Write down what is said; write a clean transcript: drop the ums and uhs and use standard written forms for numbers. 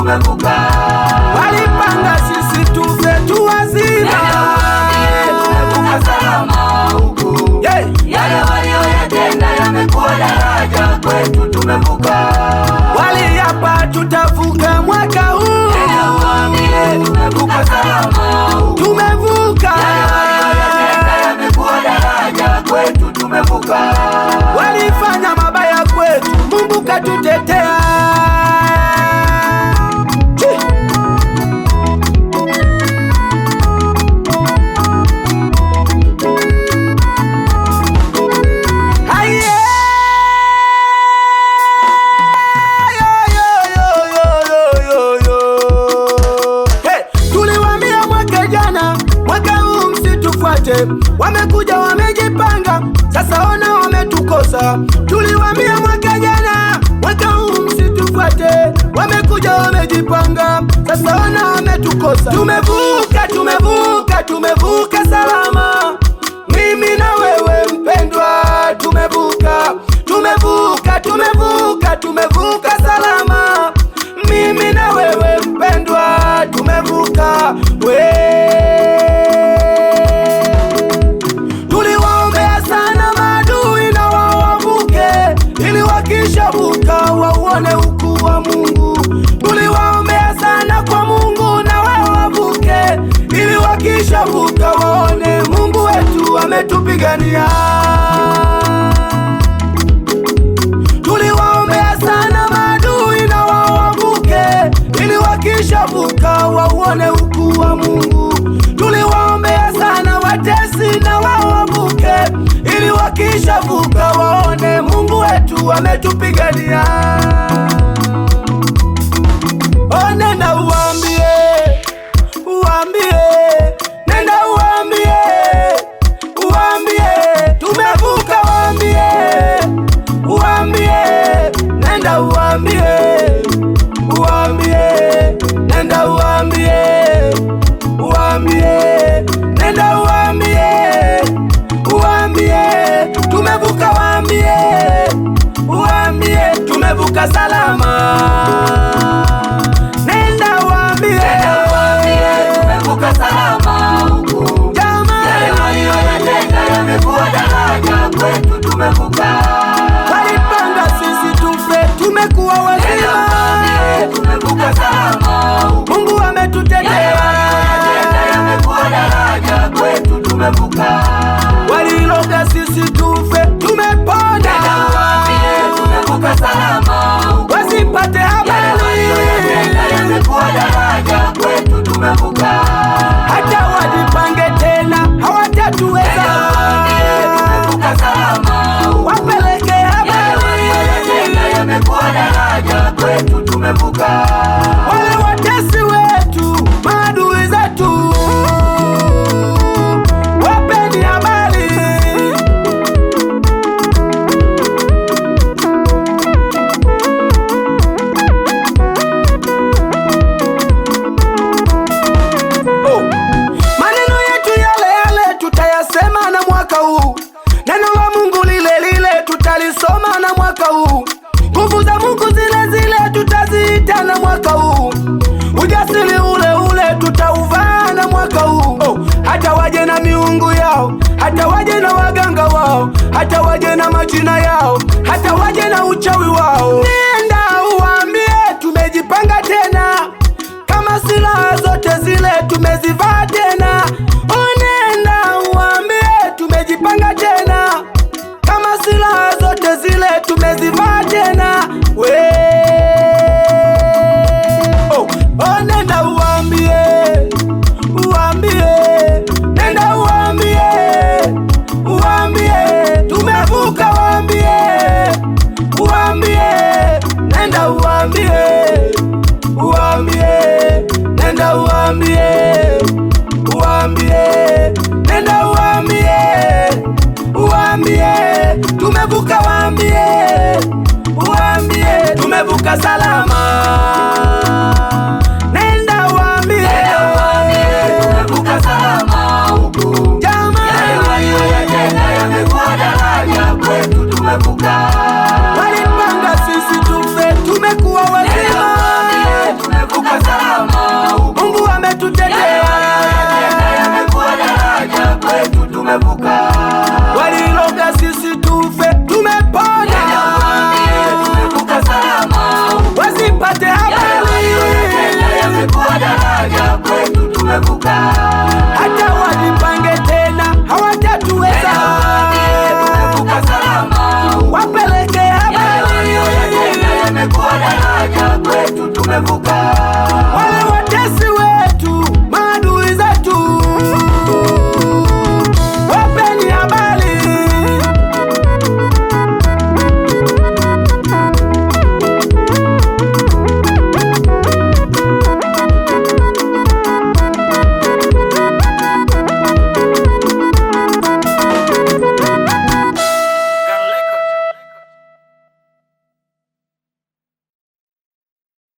tumevuka. Walipanga sisi tufe tu wazima, tumevuka salama huku. Yale walioyatenda yamekuwa daraja kwetu, tumevuka. Waliapa tutavuka mwaka huu, tumevuka salama huku. Tumevuka. Yale walioyatenda yamekuwa daraja kwetu, tumevuka. Walifanya mabaya kwetu, Mungu katutetea. Wamekuja wamejipanga, sasa ona wametukosa. Tuliwaambia mwaka jana, mwaka huu msitufuate. Wamekuja wamejipanga, sasa ona wametukosa. Tumevuka, tumevuka, tumevuka salama, mimi na wewe mpendwa, tumevuka. Tumevuka, tumevuka, tumevuka salama, mimi na wewe mpendwa, tumevuka. Waone ukuu wa Mungu. Tuliwaombea sana kwa Mungu na wao wavuke, ili wakishavuka waone Mungu wetu ametupigania. Tuliwaombea sana maadui na wao wavuke, ili wakishavuka waone ukuu wa Mungu. Tuliwaombea sana watesi na wao wavuke, ili wakishavuka waone Mungu wetu ametupigania. Oh, nenda uambie, uambie, nenda uambie, uambie, tumevuka, uambie, uambie, nenda uambie, uambie, nenda uambie, uambie, nenda uambie, uambie, tumevuka, uambie, uambie, tumevuka salama. Nenda uambie, tumevuka salama huku. Yale walioyatenda yamekuwa daraja kwetu, tumevuka. Walipanga sisi tufe, tumekuwa wazima, tumevuka salama huku. Mungu ametutetea. Yale walioyatenda yamekuwa daraja kwetu, tumevuka. Waliloga sisi tufe, tumepona. Tumevuka salama huku. Wasipate habari, yamekuwa daraja kwetu, tumevuka. hata wajipange tena hawatatuweza. Tumevuka salama huku. Wapeleke habari, yamekuwa daraja kwetu, tumevuka. wale watesi wetu, maadui zetu, wapeni habari. Maneno yetu yale yale tutayasema na mwaka huu, neno la Mungu lile lile tutalisoma na mwaka huu, nguvu za Mungu zile zile tutaziita na mwaka huu, ujasiri ule ule tutauvaa na mwaka huu. Hata waje na miungu yao, hata waje na waganga wao, hata waje na majina yao, hata waje na uchawi wao, nenda uambie tumejipanga tena, kama silaha zote zile tumezivaa tena. Nenda uambie tumejipanga tena, kama silaha zote zile tumezivaa tena. Nenda uambie, uambie, nenda uambie, uambie, tumevuka, uambie, uambie, nenda uambie, uambie, nenda uambie, uambie, nenda uambie, uambie, tumevuka, uambie, uambie, tumevuka salama. Nenda uambie, tumevuka salama huku. Yale walioyatenda yamekuwa daraja kwetu, tumevuka. Walipanga sisi tufe, tumekuwa wazima, tumevuka. Waliloga sisi tufe, tumepona. Tumevuka salama, wasipate habari. Yamekuwa daraja kwetu, tumevuka. Hata walipange tena hawatatuweza. Tumevuka salama, wapeleke habari. Yamekuwa daraja kwetu, tumevuka.